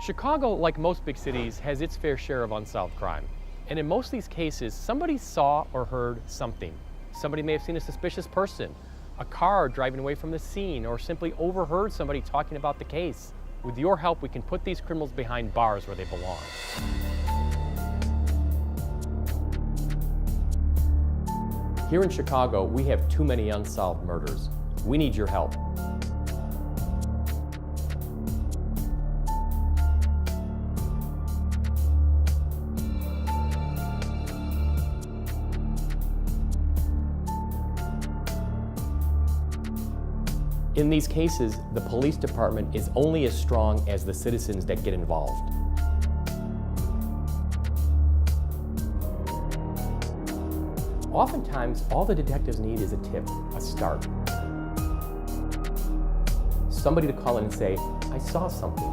Chicago, like most big cities, has its fair share of unsolved crime. And in most of these cases, somebody saw or heard something. Somebody may have seen a suspicious person, a car driving away from the scene, or simply overheard somebody talking about the case. With your help, we can put these criminals behind bars where they belong. Here in Chicago, we have too many unsolved murders. We need your help. In these cases, the police department is only as strong as the citizens that get involved. Oftentimes, all the detectives need is a tip, a start. Somebody to call in and say, I saw something.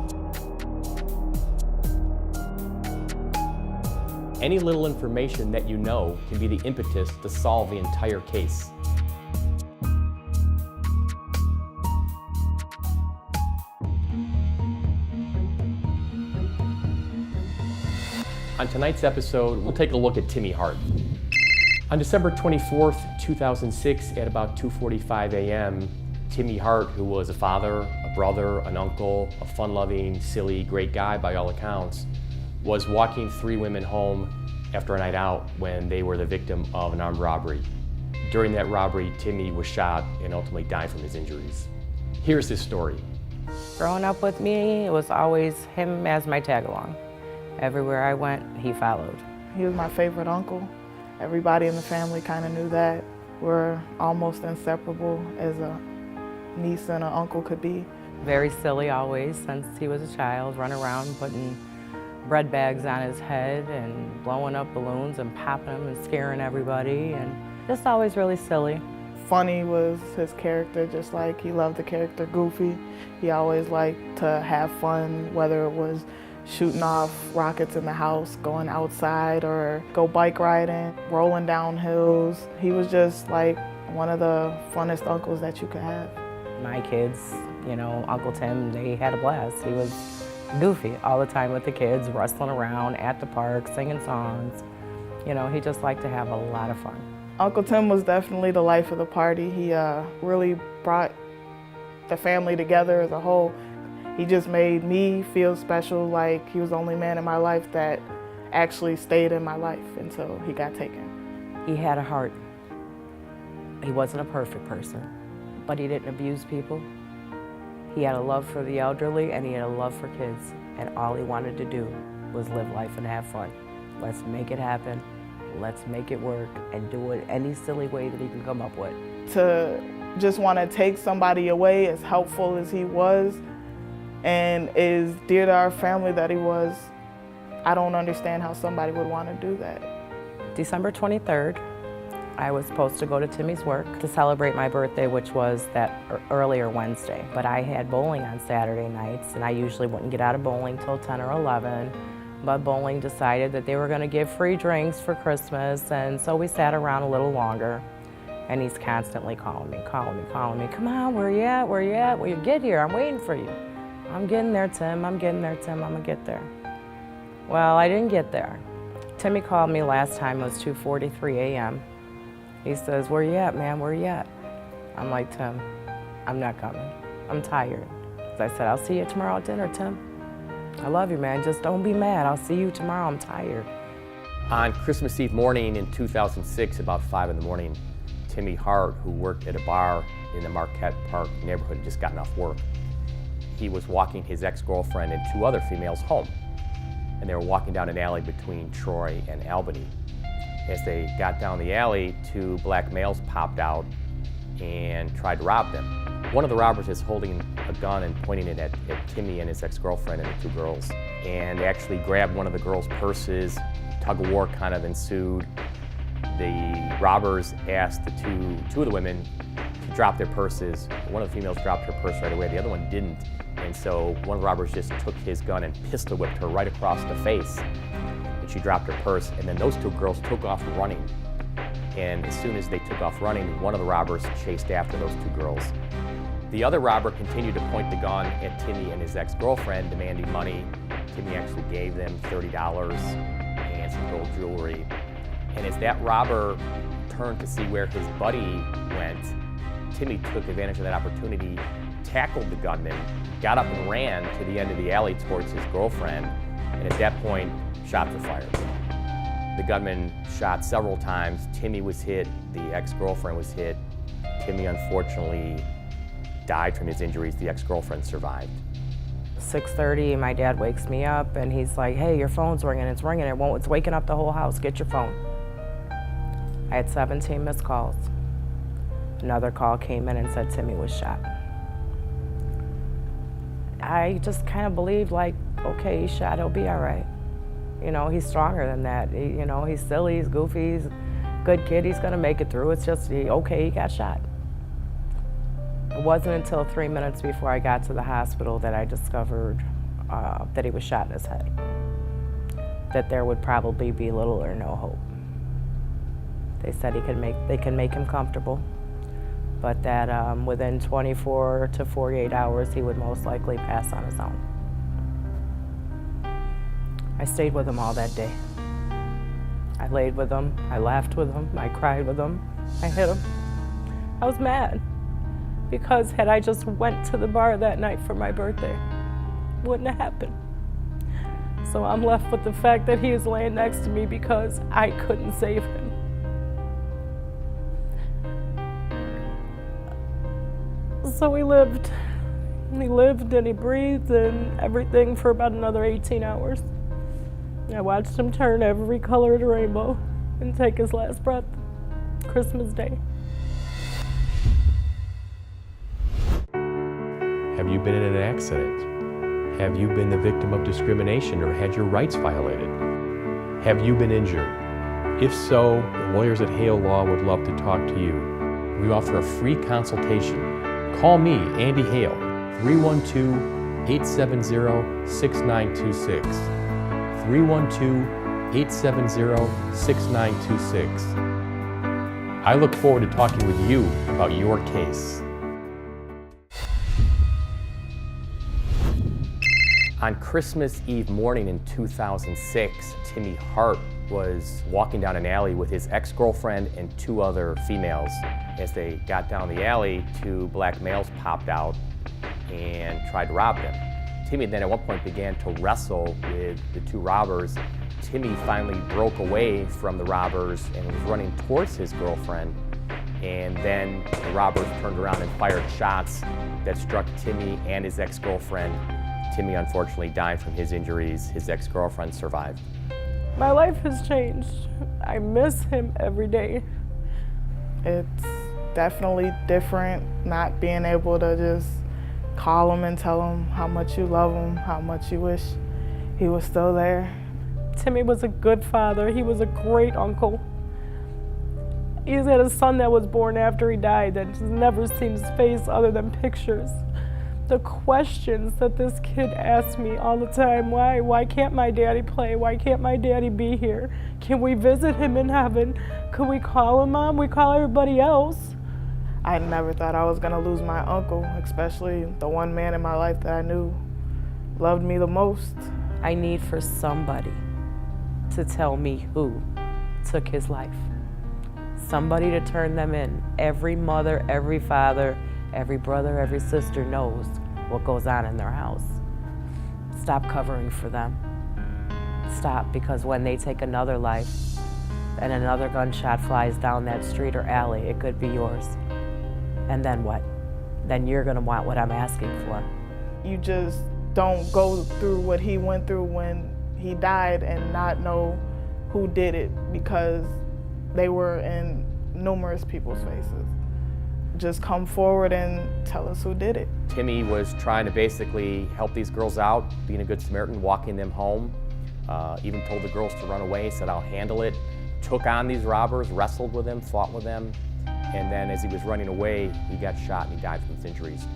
Any little information that you know can be the impetus to solve the entire case. On tonight's episode, we'll take a look at Timmy Hart. On December 24th, 2006, at about 2:45 a.m., Timmy Hart, who was a father, a brother, an uncle, a fun-loving, silly, great guy by all accounts, was walking three women home after a night out when they were the victim of an armed robbery. During that robbery, Timmy was shot and ultimately died from his injuries. Here's his story. Growing up with me, it was always him as my tag-along. Everywhere I went, he followed. He was my favorite uncle. Everybody in the family kind of knew that. We're almost inseparable as a niece and an uncle could be. Very silly always, since he was a child, run around putting bread bags on his head and blowing up balloons and popping them and scaring everybody, and just always really silly. Funny was his character, just like he loved the character Goofy. He always liked to have fun, whether it was shooting off rockets in the house, going outside, or go bike riding, rolling down hills. He was just like one of the funnest uncles that you could have. My kids, you know, Uncle Tim, they had a blast. He was goofy all the time with the kids, wrestling around at the park, singing songs. You know, he just liked to have a lot of fun. Uncle Tim was definitely the life of the party. He really brought the family together as a whole. He just made me feel special, like he was the only man in my life that actually stayed in my life until he got taken. He had a heart. He wasn't a perfect person, but he didn't abuse people. He had a love for the elderly and he had a love for kids, and all he wanted to do was live life and have fun. Let's make it happen, let's make it work, and do it any silly way that he can come up with. To just want to take somebody away, as helpful as he was, and as dear to our family that he was, I don't understand how somebody would want to do that. December 23rd, I was supposed to go to Timmy's work to celebrate my birthday, which was that earlier Wednesday. But I had bowling on Saturday nights, and I usually wouldn't get out of bowling till 10 or 11. But bowling decided that they were going to give free drinks for Christmas, and so we sat around a little longer. And he's constantly calling me. Come on, where you at? Where you at? Well, you get here, I'm waiting for you. I'm getting there, Tim, I'm getting there, Tim, I'm gonna get there. Well, I didn't get there. Timmy called me last time, it was 2:43 a.m. He says, where you at, man, where you at? I'm like, Tim, I'm not coming, I'm tired. So I said, I'll see you tomorrow at dinner, Tim. I love you, man, just don't be mad, I'll see you tomorrow, I'm tired. On Christmas Eve morning in 2006, about 5 in the morning, Timmy Hart, who worked at a bar in the Marquette Park neighborhood, had just gotten off work. He was walking his ex-girlfriend and two other females home, and they were walking down an alley between Troy and Albany. As they got down the alley, two black males popped out and tried to rob them. One of the robbers is holding a gun and pointing it at Timmy and his ex-girlfriend and the two girls, and they actually grabbed one of the girls' purses. Tug of war kind of ensued. The robbers asked the two of the women to drop their purses. One of the females dropped her purse right away, the other one didn't. And so one of the robbers just took his gun and pistol whipped her right across the face. And she dropped her purse, and then those two girls took off running. And as soon as they took off running, one of the robbers chased after those two girls. The other robber continued to point the gun at Timmy and his ex-girlfriend, demanding money. Timmy actually gave them $30 and some gold jewelry. And as that robber turned to see where his buddy went, Timmy took advantage of that opportunity, tackled the gunman, got up and ran to the end of the alley towards his girlfriend, and at that point, shots were fired. The gunman shot several times. Timmy was hit, the ex-girlfriend was hit. Timmy unfortunately died from his injuries. The ex-girlfriend survived. 6:30, my dad wakes me up and he's like, hey, your phone's ringing, it's ringing, it's waking up the whole house, get your phone. I had 17 missed calls. Another call came in and said Timmy was shot. I just kind of believed, like, okay, he's shot, he'll be all right. You know, he's stronger than that. He's silly, he's goofy, he's a good kid, he's gonna make it through. It's just, okay, he got shot. It wasn't until 3 minutes before I got to the hospital that I discovered that he was shot in his head. That there would probably be little or no hope. They said they can make him comfortable, but that within 24 to 48 hours, he would most likely pass on his own. I stayed with him all that day. I laid with him, I laughed with him, I cried with him, I hit him. I was mad, because had I just went to the bar that night for my birthday, it wouldn't have happened. So I'm left with the fact that he is laying next to me because I couldn't save him. So he lived and he breathed and everything for about another 18 hours. I watched him turn every color of the rainbow and take his last breath, Christmas Day. Have you been in an accident? Have you been the victim of discrimination or had your rights violated? Have you been injured? If so, the lawyers at Hale Law would love to talk to you. We offer a free consultation. Call me, Andy Hale, 312-870-6926. 312-870-6926. I look forward to talking with you about your case. On Christmas Eve morning in 2006, Timmy Hart was walking down an alley with his ex-girlfriend and two other females. As they got down the alley, two black males popped out and tried to rob them. Timmy then at one point began to wrestle with the two robbers. Timmy finally broke away from the robbers and was running towards his girlfriend. And then the robbers turned around and fired shots that struck Timmy and his ex-girlfriend. Timmy unfortunately died from his injuries. His ex-girlfriend survived. My life has changed. I miss him every day. It's definitely different not being able to just call him and tell him how much you love him, how much you wish he was still there. Timmy was a good father. He was a great uncle. He's had a son that was born after he died that just never seen his face other than pictures. The questions that this kid asks me all the time, why can't my daddy play? Why can't my daddy be here? Can we visit him in heaven? Could we call him, Mom? We call everybody else. I never thought I was gonna lose my uncle, especially the one man in my life that I knew loved me the most. I need for somebody to tell me who took his life. Somebody to turn them in. Every mother, every father, every brother, every sister knows what goes on in their house. Stop covering for them. Stop, because when they take another life and another gunshot flies down that street or alley, it could be yours. And then what? Then you're gonna want what I'm asking for. You just don't go through what he went through when he died and not know who did it, because they were in numerous people's faces. Just come forward and tell us who did it. Timmy was trying to basically help these girls out, being a good Samaritan, walking them home. Even told the girls to run away, said, I'll handle it. Took on these robbers, wrestled with them, fought with them. And then as he was running away, he got shot and he died from his injuries.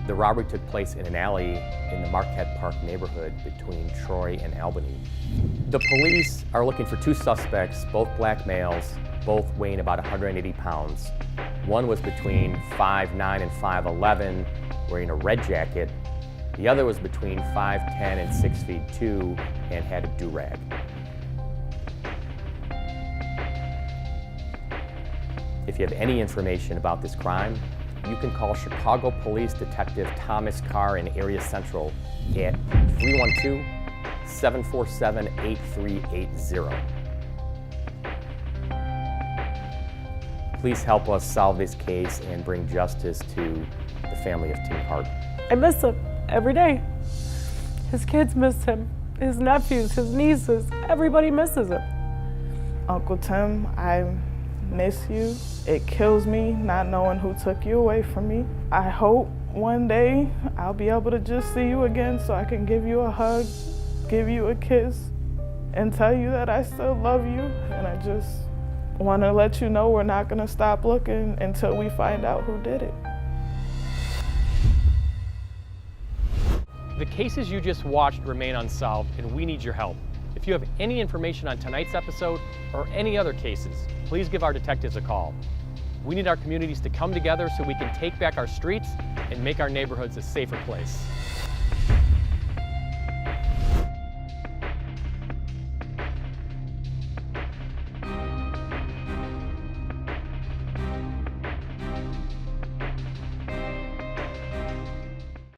The robbery took place in an alley in the Marquette Park neighborhood between Troy and Albany. The police are looking for two suspects, both black males, both weighing about 180 pounds. One was between 5'9" and 5'11", wearing a red jacket. The other was between 5'10" and 6'2" and had a do-rag. If you have any information about this crime, you can call Chicago Police Detective Thomas Carr in Area Central at 312-747-8380. Please help us solve this case and bring justice to the family of Timmy Hart. I miss him every day. His kids miss him, his nephews, his nieces, everybody misses him. Uncle Tim, I miss you. It kills me not knowing who took you away from me. I hope one day I'll be able to just see you again so I can give you a hug, give you a kiss, and tell you that I still love you. And I just want to let you know we're not going to stop looking until we find out who did it. The cases you just watched remain unsolved, and we need your help. If you have any information on tonight's episode or any other cases, please give our detectives a call. We need our communities to come together so we can take back our streets and make our neighborhoods a safer place.